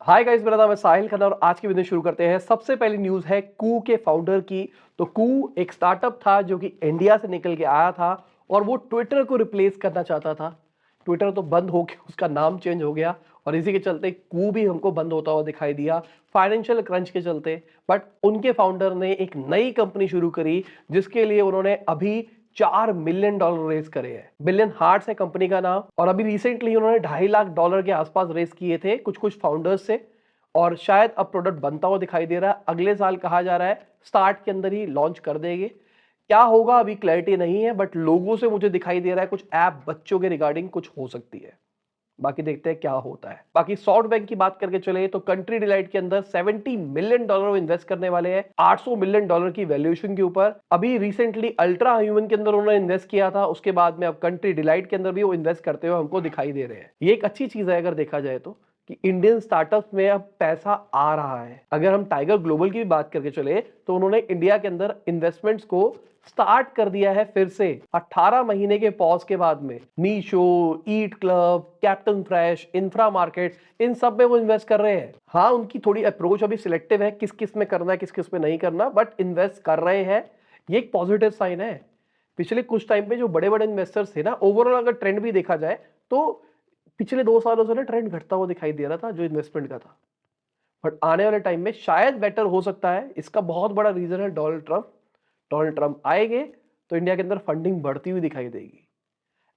Hi guys, मेरा नाम है साहिल खन्ना और आज की वीडियो शुरू करते हैं। सबसे पहली न्यूज है कू के फाउंडर की। तो कू एक स्टार्टअप था जो कि इंडिया से निकल के आया था और वो ट्विटर को रिप्लेस करना चाहता था। ट्विटर तो बंद हो के उसका नाम चेंज हो गया और इसी के चलते कू भी हमको बंद होता हुआ दिखाई दिया फाइनेंशियल क्रंच के चलते। बट उनके फाउंडर ने एक नई कंपनी शुरू करी जिसके लिए उन्होंने अभी $4 मिलियन रेस करे हैं। बिलियन हार्ट्स है कंपनी का नाम और अभी रिसेंटली उन्होंने $2.5 लाख के आसपास रेस किए थे कुछ कुछ फाउंडर्स से और शायद अब प्रोडक्ट बनता हुआ दिखाई दे रहा है। अगले साल कहा जा रहा है स्टार्ट के अंदर ही लॉन्च कर देंगे। क्या होगा अभी क्लैरिटी नहीं है, बट लोगों से मुझे दिखाई दे रहा है कुछ ऐप बच्चों के रिगार्डिंग कुछ हो सकती है। बाकी देखते हैं क्या होता है। बाकी सॉफ्टबैंक की बात करके चले तो कंट्री डिलाइट के अंदर $70 मिलियन इन्वेस्ट करने वाले हैं $800 मिलियन की वैल्यूएशन के ऊपर। अभी रिसेंटली अल्ट्रा ह्यूमन के अंदर उन्होंने इन्वेस्ट किया था, उसके बाद में अब कंट्री डिलाइट के अंदर भी वो इन्वेस्ट करते हुए हमको दिखाई दे रहे हैं। ये एक अच्छी चीज है अगर देखा जाए तो कि इंडियन स्टार्टअप्स में अब पैसा आ रहा है। अगर हम टाइगर ग्लोबल की भी बात करके चले तो उन्होंने इंडिया के अंदर इन्वेस्टमेंट्स को स्टार्ट कर दिया है फिर से 18 महीने के पॉज के बाद में। Meesho, eat club, captain fresh, infra market, इन सब में वो इन्वेस्ट कर रहे हैं। हाँ, उनकी थोड़ी अप्रोच अभी सिलेक्टिव है, किस किस में करना है किस किस में नहीं करना, बट इन्वेस्ट कर रहे हैं। ये एक पॉजिटिव साइन है। पिछले कुछ टाइम पे जो बड़े बड़े इन्वेस्टर्स थे ना, ओवरऑल अगर ट्रेंड भी देखा जाए तो पिछले 2 सालों से ना ट्रेंड घटता हुआ दिखाई दे रहा था जो इन्वेस्टमेंट का था। बट आने वाले टाइम में शायद बेटर हो सकता है। इसका बहुत बड़ा रीजन है डोनाल्ड ट्रंप। डोनाल्ड ट्रंप आएंगे तो इंडिया के अंदर फंडिंग बढ़ती हुई दिखाई देगी।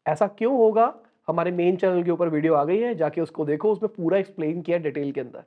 ऐसा क्यों होगा? हमारे मेन चैनल के ऊपर वीडियो आ गई है, जाके उसको देखो। उसमें पूरा एक्सप्लेन किया डिटेल के अंदर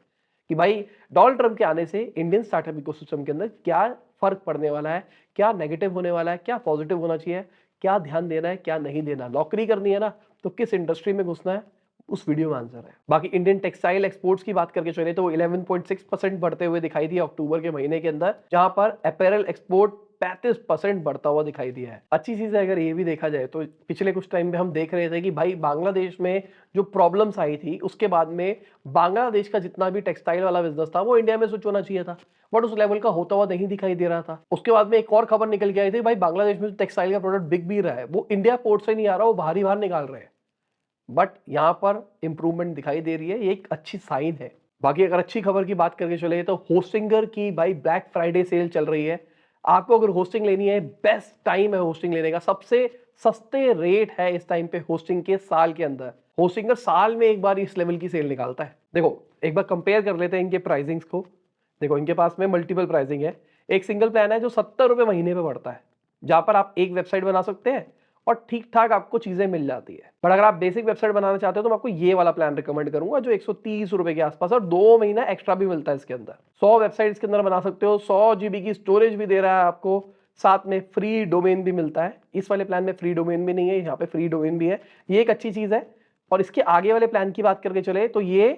कि भाई डोनाल्ड ट्रंप के आने से इंडियन स्टार्टअप इकोसिस्टम के अंदर क्या फर्क पड़ने वाला है, क्या नेगेटिव होने वाला है, क्या पॉजिटिव होना चाहिए, क्या ध्यान देना है क्या नहीं देना, नौकरी करनी है ना तो किस इंडस्ट्री में घुसना है, उस वीडियो में आंसर है। बाकी इंडियन टेक्सटाइल एक्सपोर्ट्स की बात करके चले तो 11.6% बढ़ते हुए दिखाई दिया अक्टूबर के महीने के अंदर, जहां पर अपैरल एक्सपोर्ट 35% बढ़ता हुआ दिखाई दिया है। अच्छी चीज है अगर ये भी देखा जाए तो पिछले कुछ टाइम में हम देख रहे थे कि भाई बांग्लादेश में जो प्रॉब्लम्स आई थी उसके बाद में बांग्लादेश का जितना भी टेक्सटाइल वाला बिजनेस था वो इंडिया में स्विच होना चाहिए था, बट उस लेवल का होता हुआ नहीं दिखाई दे रहा था। उसके बाद में एक और खबर निकल के आई थी, भाई बांग्लादेश में जो टेक्सटाइल का प्रोडक्ट बिक भी रहा है वो इंडिया पोर्ट से नहीं आ रहा, वो बाहर ही बाहर निकाल रहे हैं। बट यहां पर इंप्रूवमेंट दिखाई दे रही है, ये एक अच्छी साइन है। बाकी अगर अच्छी खबर की बात करके चले तो होस्टिंगर की भाई ब्लैक फ्राइडे सेल चल रही है। आपको अगर होस्टिंग लेनी है, बेस्ट टाइम है होस्टिंग लेने का। सबसे सस्ते रेट है इस टाइम पे होस्टिंग के साल के अंदर। होस्टिंगर साल में एक बार इस लेवल की सेल निकालता है। देखो एक बार कंपेयर कर लेते हैं इनके प्राइसिंग्स को। देखो इनके पास में मल्टीपल प्राइसिंग है। एक सिंगल प्लान है जो ₹70 महीने पे पड़ता है, जहां पर आप एक वेबसाइट बना सकते हैं और ठीक ठाक आपको चीजें मिल जाती है। पर अगर आप बेसिक वेबसाइट बनाना चाहते हो तो मैं आपको ये वाला प्लान रिकमेंड करूंगा जो ₹130 के आसपास, और 2 महीना एक्स्ट्रा भी मिलता है इसके अंदर। 100 वेबसाइट के अंदर बना सकते हो, 100 GB की स्टोरेज भी दे रहा है आपको, साथ में फ्री डोमेन भी मिलता है। इस वाले प्लान में फ्री डोमेन भी नहीं है, यहाँ पे फ्री डोमेन भी है, ये एक अच्छी चीज है। और इसके आगे वाले प्लान की बात करके चले तो ये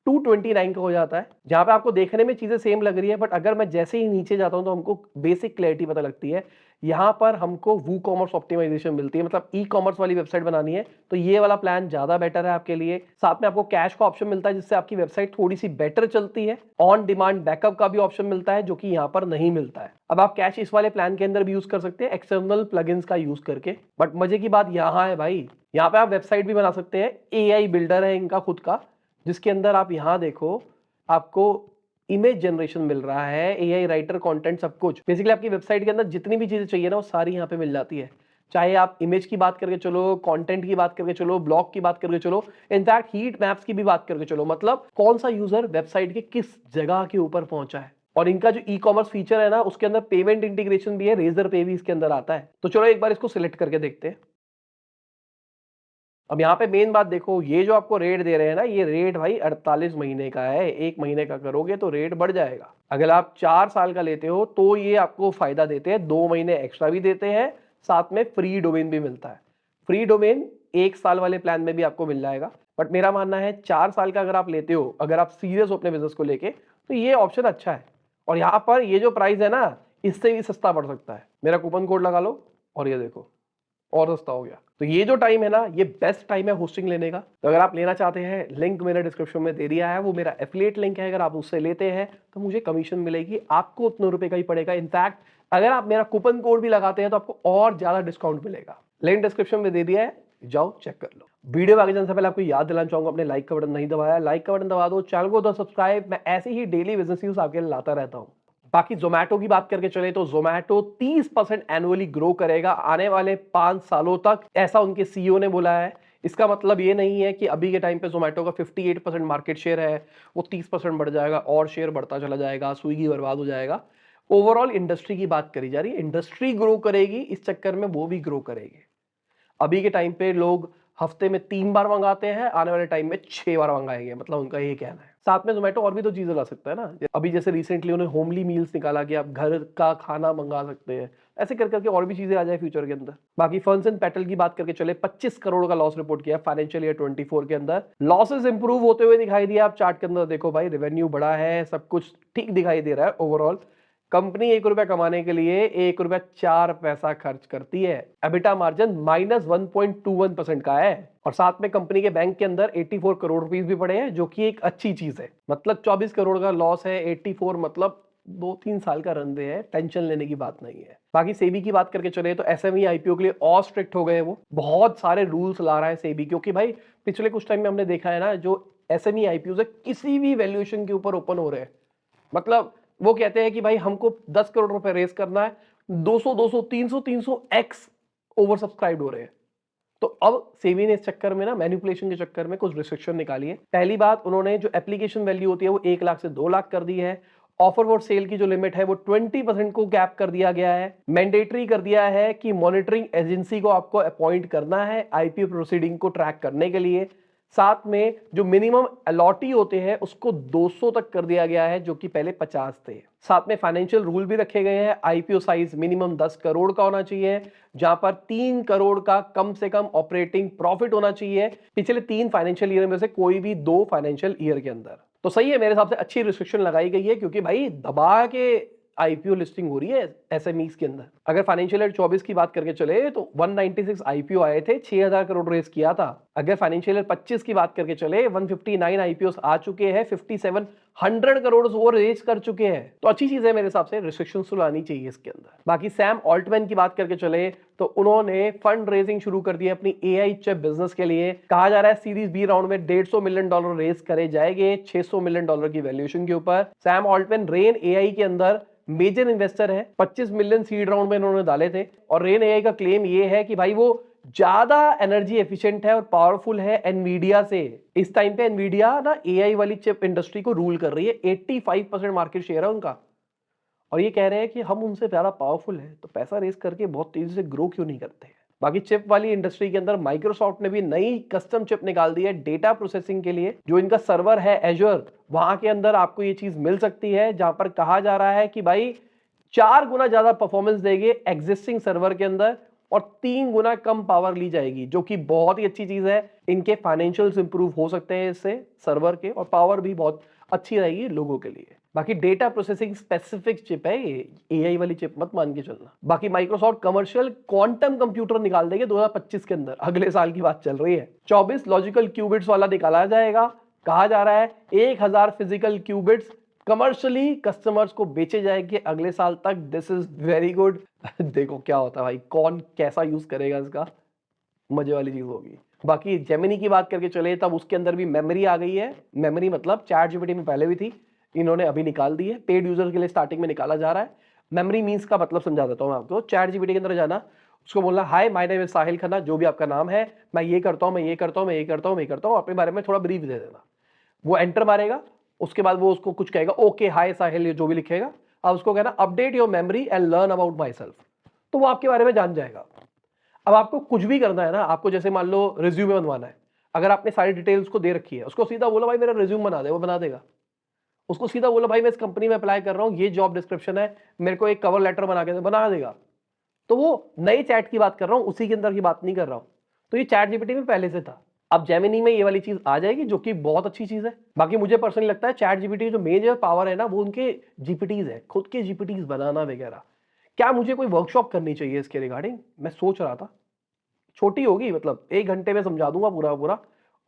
229 का हो जाता है, जहां पे आपको देखने में चीजें सेम लग रही है, बट अगर मैं जैसे ही नीचे जाता हूं तो हमको बेसिक क्लैरिटी पता लगती है। यहां पर हमको वू कॉमर्स ऑप्टिमाइजेशन मिलती है, मतलब ई कॉमर्स वाली वेबसाइट बनानी है तो ये वाला प्लान ज्यादा बेटर है आपके लिए। साथ में आपको कैश का ऑप्शन मिलता है जिससे आपकी वेबसाइट थोड़ी सी बेटर चलती है। ऑन डिमांड बैकअप का भी ऑप्शन मिलता है जो कि यहाँ पर नहीं मिलता है। अब आप कैश इस वाले प्लान के अंदर भी यूज कर सकते हैं एक्सटर्नल प्लगइन्स का यूज करके। बट मजे की बात यहाँ है भाई, यहाँ पे आप वेबसाइट भी बना सकते हैं। एआई बिल्डर है इनका खुद का, जिसके अंदर आप यहां देखो आपको इमेज जनरेशन मिल रहा है, एआई राइटर, कंटेंट, सब कुछ। बेसिकली आपकी वेबसाइट के अंदर जितनी भी चीजें चाहिए ना वो सारी यहां पे मिल जाती है। चाहे आप इमेज की बात करके चलो, कंटेंट की बात करके चलो, ब्लॉग की बात करके चलो, इनफैक्ट हीट मैप्स की भी बात करके चलो, मतलब कौन सा यूजर वेबसाइट के किस जगह के ऊपर पहुंचा है। और इनका जो ई कॉमर्स फीचर है ना उसके अंदर पेमेंट इंटीग्रेशन भी है, रेजर पे भी इसके अंदर आता है। तो चलो एक बार इसको सिलेक्ट करके देखते हैं। अब यहाँ पे मेन बात देखो, ये जो आपको रेट दे रहे हैं ना, ये रेट भाई 48 महीने का है। 1 महीने का करोगे तो रेट बढ़ जाएगा। अगर आप 4 साल का लेते हो तो ये आपको फायदा देते हैं, 2 महीने एक्स्ट्रा भी देते हैं, साथ में फ्री डोमेन भी मिलता है। फ्री डोमेन 1 साल वाले प्लान में भी आपको मिल जाएगा, बट मेरा मानना है 4 साल का अगर आप लेते हो, अगर आप सीरियस हो अपने बिजनेस को लेके, तो ये ऑप्शन अच्छा है। और यहाँ पर ये जो प्राइस है ना इससे भी सस्ता पड़ सकता है। मेरा कूपन कोड लगा लो और ये देखो और सस्ता हो गया। तो ये जो टाइम है ना ये बेस्ट टाइम है होस्टिंग लेने का। तो अगर आप लेना चाहते हैं, लिंक मैंने डिस्क्रिप्शन में दे दिया है, वो मेरा एफिलिएट लिंक है। अगर आप उससे लेते हैं तो मुझे कमीशन मिलेगी, आपको उतने रुपए का ही पड़ेगा। इनफैक्ट अगर आप मेरा कूपन कोड भी लगाते हैं तो आपको और ज्यादा डिस्काउंट मिलेगा। लिंक डिस्क्रिप्शन में दे दिया है, जाओ चेक कर लो। वीडियो में आगे जाने से पहले आपको याद दिलाना चाहूंगा, अपने लाइक का बटन नहीं दबाया, लाइक का बटन दबा दो, चैनल को दो सब्सक्राइब। मैं ऐसे ही डेली बिजनेस न्यूज आपके लिए लाता रहता हूं। बाकी जोमेटो की बात करके चले तो जोमेटो 30% एनुअली ग्रो करेगा आने वाले 5 सालों तक, ऐसा उनके सीईओ ने बोला है। इसका मतलब ये नहीं है कि अभी के टाइम पे जोमेटो का 58% मार्केट शेयर है, वो 30% बढ़ जाएगा और शेयर बढ़ता चला जाएगा, स्विगी बर्बाद हो जाएगा। ओवरऑल इंडस्ट्री की बात करी जा रही है, इंडस्ट्री ग्रो करेगी, इस चक्कर में वो भी ग्रो करेगी। अभी के टाइम पे लोग हफ्ते में 3 बार मंगाते हैं, आने वाले टाइम में 6 बार मंगाएंगे, मतलब उनका ये कहना है। साथ में जोमेटो और भी तो चीजें ला सकता है ना, अभी जैसे रिसेंटली उन्हें होमली मील्स निकाला कि आप घर का खाना मंगा सकते हैं, ऐसे कर करके और भी चीजें आ जाए फ्यूचर के अंदर। बाकी फर्न्स पैटेल की बात करके चले, 25 करोड़ का लॉस रिपोर्ट किया फाइनेंशियल ईयर 24 के अंदर। लॉसेस इंप्रूव होते हुए दिखाई दिया, आप चार्ट के अंदर देखो भाई, रेवेन्यू बढ़ा है, सब कुछ ठीक दिखाई दे रहा है। ओवरऑल कंपनी 1 रुपया कमाने के लिए 1 रुपया 4 पैसा खर्च करती है। एबिटा मार्जिन -1.21% का है, और साथ में कंपनी के बैंक के अंदर 84 करोड़ रुपीस भी पड़े हैं, जो कि एक अच्छी चीज है। मतलब 24 करोड़ का लॉस है, 84 मतलब 2-3 साल का रन है, टेंशन लेने की बात नहीं है। बाकी सेबी की बात करके चले तो एसएमई आईपीओ के लिए और स्ट्रिक्ट हो गए, वो बहुत सारे रूल्स ला रहा है सेबी, क्योंकि भाई पिछले कुछ टाइम में हमने देखा है ना, जो एसएमई आईपीओ है किसी भी वैल्यूएशन के ऊपर ओपन हो रहे हैं। मतलब वो कहते हैं कि भाई हमको 10 करोड़ रुपए रेस करना है, 200 300 एक्स ओवर सब्सक्राइब हो रहे हैं। तो अब सेबी ने इस चक्कर में ना, मैनिपुलेशन के चक्कर में कुछ रिस्ट्रिक्शन निकाली है। पहली बात, उन्होंने जो एप्लीकेशन वैल्यू होती है वो 1 लाख से 2 लाख कर दी है। ऑफर फॉर सेल की जो लिमिट है वो 20% को कैप कर दिया गया है। मैंडेटरी कर दिया है कि मॉनिटरिंग एजेंसी को आपको अपॉइंट करना है आईपीओ प्रोसीडिंग को ट्रैक करने के लिए। साथ में जो मिनिमम अलॉटी होते हैं उसको 200 तक कर दिया गया है, जो कि पहले 50 थे। साथ में फाइनेंशियल रूल भी रखे गए हैं, आईपीओ साइज मिनिमम 10 करोड़ का होना चाहिए, जहां पर 3 करोड़ का कम से कम ऑपरेटिंग प्रॉफिट होना चाहिए पिछले 3 फाइनेंशियल ईयर में से कोई भी 2 फाइनेंशियल ईयर के अंदर। तो सही है, मेरे हिसाब से अच्छी रिस्ट्रिक्शन लगाई गई है, क्योंकि भाई दबा के आईपीओ लिस्टिंग हो रही है एसएमईज के अंदर। अगर फाइनेंशियल ईयर 24 की बात करके चले तो 196 आईपीओ आए थे, 6000 करोड़ रेस किया था। अगर फाइनेंशियल ईयर 25 की बात करके चले, 159 आईपीओ आ चुके हैं, 5700 करोड़ वो रेस कर चुके हैं। तो अच्छी चीज है मेरे हिसाब से, रिस्ट्रिक्शंस तो लानी चाहिए इसके अंदर। बाकी सैम ऑल्टमैन की बात करके चले तो उन्होंने फंड रेजिंग शुरू कर दी है अपनी एआई चिप बिजनेस के लिए। कहा जा रहा है सीरीज बी राउंड में $150 मिलियन रेस करे जाएंगे, $600 मिलियन की वैल्यूएशन के ऊपर। सैम ऑल्टमैन रेन एआई के अंदर मेजर इन्वेस्टर है, 25 मिलियन सीड राउंड में इन्होंने डाले थे। और रेन एआई का क्लेम ये है कि भाई वो ज्यादा एनर्जी एफिशिएंट है और पावरफुल है एनवीडिया से। इस टाइम पे एनवीडिया ना एआई वाली चिप इंडस्ट्री को रूल कर रही है, 85% मार्केट शेयर है उनका। और ये कह रहे हैं कि हम उनसे ज्यादा पावरफुल है, तो पैसा रेस करके बहुत तेजी से ग्रो क्यों नहीं करते। बाकी चिप वाली इंडस्ट्री के अंदर माइक्रोसॉफ्ट ने भी नई कस्टम चिप निकाल दी है डेटा प्रोसेसिंग के लिए। जो इनका सर्वर है एज्योर, वहां के अंदर आपको ये चीज मिल सकती है, जहां पर कहा जा रहा है कि भाई 4 गुना ज्यादा परफॉर्मेंस देंगे एग्जिस्टिंग सर्वर के अंदर, और 3 गुना कम पावर ली जाएगी, जो कि बहुत ही अच्छी चीज है। इनके फाइनेंशियल्स इंप्रूव हो सकते हैं इससे सर्वर के, और पावर भी बहुत अच्छी रहेगी लोगों के लिए। बाकी डेटा प्रोसेसिंग स्पेसिफिक चिप है ये, एआई वाली चिप मत मान के चलना। बाकी माइक्रोसॉफ्ट कमर्शियल क्वांटम कंप्यूटर निकाल देंगे 2025 के अंदर, अगले साल की बात चल रही है। 24 लॉजिकल क्यूबिट्स वाला निकाला जाएगा। कहा जा रहा है 1000 फिजिकल क्यूबिट्स कमर्शियली कस्टमर्स को बेचे जाएंगे अगले साल तक। This is very good. देखो क्या होता है भाई, कौन कैसा यूज करेगा इसका, मजे वाली चीज होगी। बाकी जेमिनी की बात करके चले तब उसके अंदर भी मेमोरी आ गई है। मेमोरी मतलब चैट जीपीटी में पहले भी थी, इन्होंने अभी निकाल दी है। पेड यूजर के लिए स्टार्टिंग में निकाला जा रहा है। मेमोरी मीन्स का मतलब समझा देता हूं मैं आपको। चैट जीपीटी के अंदर जाना, उसको बोलना हाय माय नेम इज साहिल खन्ना, जो भी आपका नाम है, मैं ये करता हूं, मैं ये करता हूं, मैं ये करता हूं, मैं ये करता हूं, अपने बारे में थोड़ा ब्रीफ दे देना। वो एंटर मारेगा, उसके बाद वो उसको कुछ कहेगा, ओके हाय साहिल, जो भी लिखेगा। अब उसको कहना update your memory and learn about my self, तो वो आपके बारे में जान जाएगा। अब आपको कुछ भी करना है ना, आपको जैसे मान लो रिज्यूमे बनवाना है, अगर आपने सारी डिटेल्स को दे रखी है, उसको सीधा बोलो भाई मेरा रिज्यूम बना दे, वो बना देगा। उसको सीधा बोलो भाई मैं इस कंपनी में अप्लाई कर रहा हूं, ये जॉब डिस्क्रिप्शन है, मेरे को एक कवर लेटर बना के दे, बना देगा। तो वो नए चैट की बात कर रहा हूं, उसी के अंदर की बात नहीं कर रहा हूं। तो ये चैट जीपीटी में पहले से था, अब जेमिनी में ये वाली चीज आ जाएगी, जो कि बहुत अच्छी चीज है। बाकी मुझे पर्सनली लगता है चैट जीपीटी जो मेजर पावर है ना, वो उनके जीपीटीज है, खुद के जीपीटीज बनाना वगैरह। क्या मुझे कोई वर्कशॉप करनी चाहिए इसके रिगार्डिंग, मैं सोच रहा था। छोटी होगी, मतलब 1 घंटे में समझा दूंगा पूरा पूरा,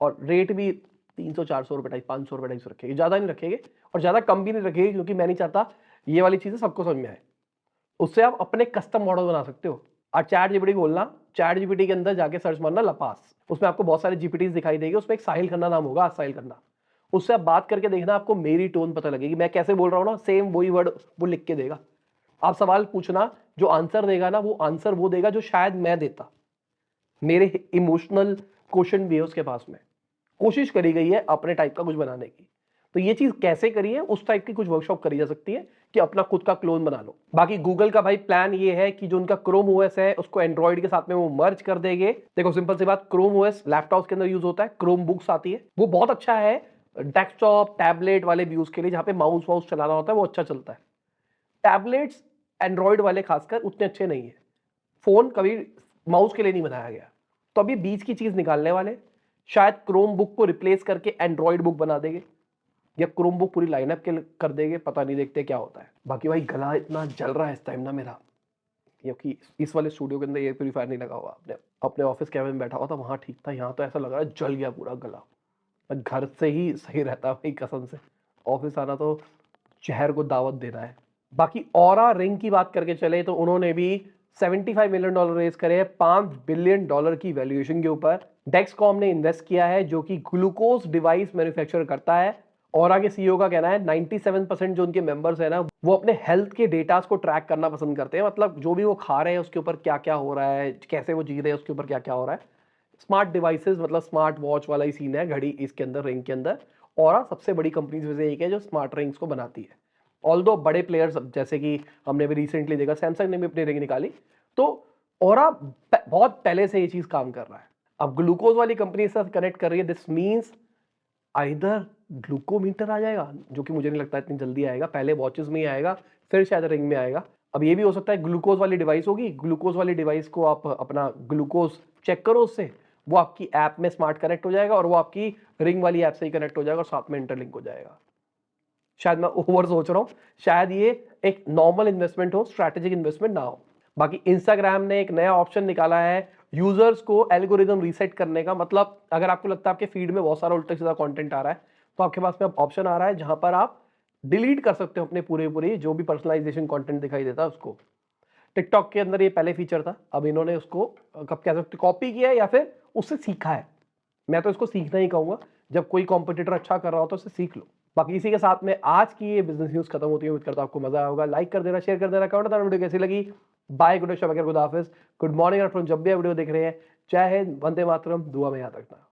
और रेट भी 300-400 रुपए टाइप, 500 रुपए टाइप से रखेंगे, ज्यादा नहीं रखेंगे और ज्यादा कम भी नहीं रखेंगे, क्योंकि मैं नहीं चाहता ये वाली चीजें सबको समझ में आए। उससे आप अपने कस्टम मॉडल बना सकते हो। और चैट जीपीटी को बोलना चैट जीपीटी के अंदर जाके सर्च मारना लपास, उसमें आपको बहुत सारे जीपीटीज दिखाई देगी, उसमें एक साहिल खन्ना नाम होगा, साहिल खन्ना, उससे आप बात करके देखना, आपको मेरी टोन पता लगेगी, मैं कैसे बोल रहा हूँ ना, सेम वही वर्ड वो लिख के देगा। आप सवाल पूछना, जो आंसर देगा ना, वो आंसर वो देगा जो शायद मैं देता, मेरे इमोशनल क्वेश्चन भी है उसके पास में, कोशिश करी गई है अपने टाइप का कुछ बनाने की। तो ये चीज कैसे करी है, उस टाइप की कुछ वर्कशॉप करी जा सकती है कि अपना खुद का क्लोन बना लो। बाकी गूगल का भाई प्लान ये है कि जो उनका क्रोम ओएस है उसको एंड्रॉइड के साथ में वो मर्ज कर देंगे। देखो सिंपल सी बात, क्रोम ओएस लैपटॉप के अंदर यूज होता है, क्रोम बुक्स आती है, वो बहुत अच्छा है डेस्कटॉप टैबलेट वाले व्यूज के लिए, जहां पे माउस वाउस चलाना होता है वो अच्छा चलता है। टैबलेट्स एंड्रॉइड वाले खासकर उतने अच्छे नहीं है, फोन कभी माउस के लिए नहीं बनाया गया। तो अभी बीच की चीज निकालने वाले, शायद क्रोम बुक को रिप्लेस करके एंड्रॉइड बुक बना देंगे, या क्रोम बुक पूरी लाइनअप के कर देंगे, पता नहीं, देखते क्या होता है। बाकी भाई गला इतना जल रहा है इस टाइम ना मेरा, क्योंकि इस वाले स्टूडियो के अंदर एयर प्यूरीफायर नहीं लगा हुआ, अपने ऑफिस कैबिन में बैठा हुआ था, वहां ठीक था, यहाँ तो ऐसा लग रहा है जल गया पूरा गला। घर से ही सही रहता है भाई कसम से, ऑफिस आना तो शहर को दावत देना है। बाकी ऑरा रिंग की बात करके चले तो उन्होंने भी $75 मिलियन रेज करे हैं, $5 बिलियन की वैल्यूएशन के ऊपर। डेक्सकॉम ने इन्वेस्ट किया है, जो कि ग्लूकोज डिवाइस मैन्युफैक्चर करता है। ऑरा के सीईओ का कहना है 97% जो उनके मेंबर्स है ना, वो अपने हेल्थ के डेटास को ट्रैक करना पसंद करते हैं, मतलब जो भी वो खा रहे हैं उसके ऊपर क्या क्या हो रहा है, कैसे वो जी रहे हैं उसके ऊपर क्या क्या हो रहा है। स्मार्ट डिवाइसेस मतलब स्मार्ट वॉच वाला ही सीन है, घड़ी इसके अंदर, रिंग के अंदर। ऑरा सबसे बड़ी कंपनीज में से एक है जो स्मार्ट रिंग्स को बनाती है। ऑल्दो बड़े प्लेयर्स जैसे कि हमने अभी रिसेंटली देखा, सैमसंग ने भी अपनी रिंग निकाली, तो ऑरा बहुत पहले से ये चीज काम कर रहा है। अब ग्लूकोज वाली कंपनी से कनेक्ट कर रही है, दिस मींस आइदर ग्लूकोमीटर आ जाएगा, जो कि मुझे नहीं लगता इतनी जल्दी आएगा, पहले वॉचेस में ही आएगा, फिर शायद रिंग में आएगा। अब ये भी हो सकता है ग्लूकोज वाली डिवाइस होगी, ग्लूकोज वाली डिवाइस को आप अपना ग्लूकोज चेक करो उससे, वो आपकी ऐप में स्मार्ट कनेक्ट हो जाएगा, और वो आपकी रिंग वाली ऐप से ही कनेक्ट हो जाएगा, और साथ में इंटरलिंक हो जाएगा। शायद मैं ओवर सोच रहा हूं, शायद ये एक नॉर्मल इन्वेस्टमेंट हो, स्ट्रैटेजिक इन्वेस्टमेंट ना हो। बाकी इंस्टाग्राम ने एक नया ऑप्शन निकाला है यूजर्स को एल्गोरिदम रीसेट करने का, मतलब अगर आपको लगता है आपके फीड में बहुत सारा उल्टा सीधा कंटेंट आ रहा है, तो आपके पास में अब ऑप्शन आ रहा है जहां पर आप डिलीट कर सकते हो अपने पूरे जो भी पर्सनलाइजेशन कंटेंट दिखाई देता है उसको। टिकटॉक के अंदर ये पहले फीचर था, अब इन्होंने उसको कब कह सकते कॉपी किया है या फिर उससे सीखा है, मैं तो इसको सीखना ही कहूंगा, जब कोई कॉम्पिटिटर अच्छा कर रहा हो तो उससे सीख लो। बाकी इसी के साथ में आज की ये बिजनेस न्यूज खत्म होती है, उम्मीद करता हूं आपको मजा आया होगा। लाइक कर देना, शेयर कर देना, कमेंट करना वीडियो कैसी लगी। बाय, गुड शब, गुड हाफिज, गुड मॉर्निंग, जब भी वीडियो देख रहे हैं। जय हिंद, वंदे मातरम, दुआ में याद रखना।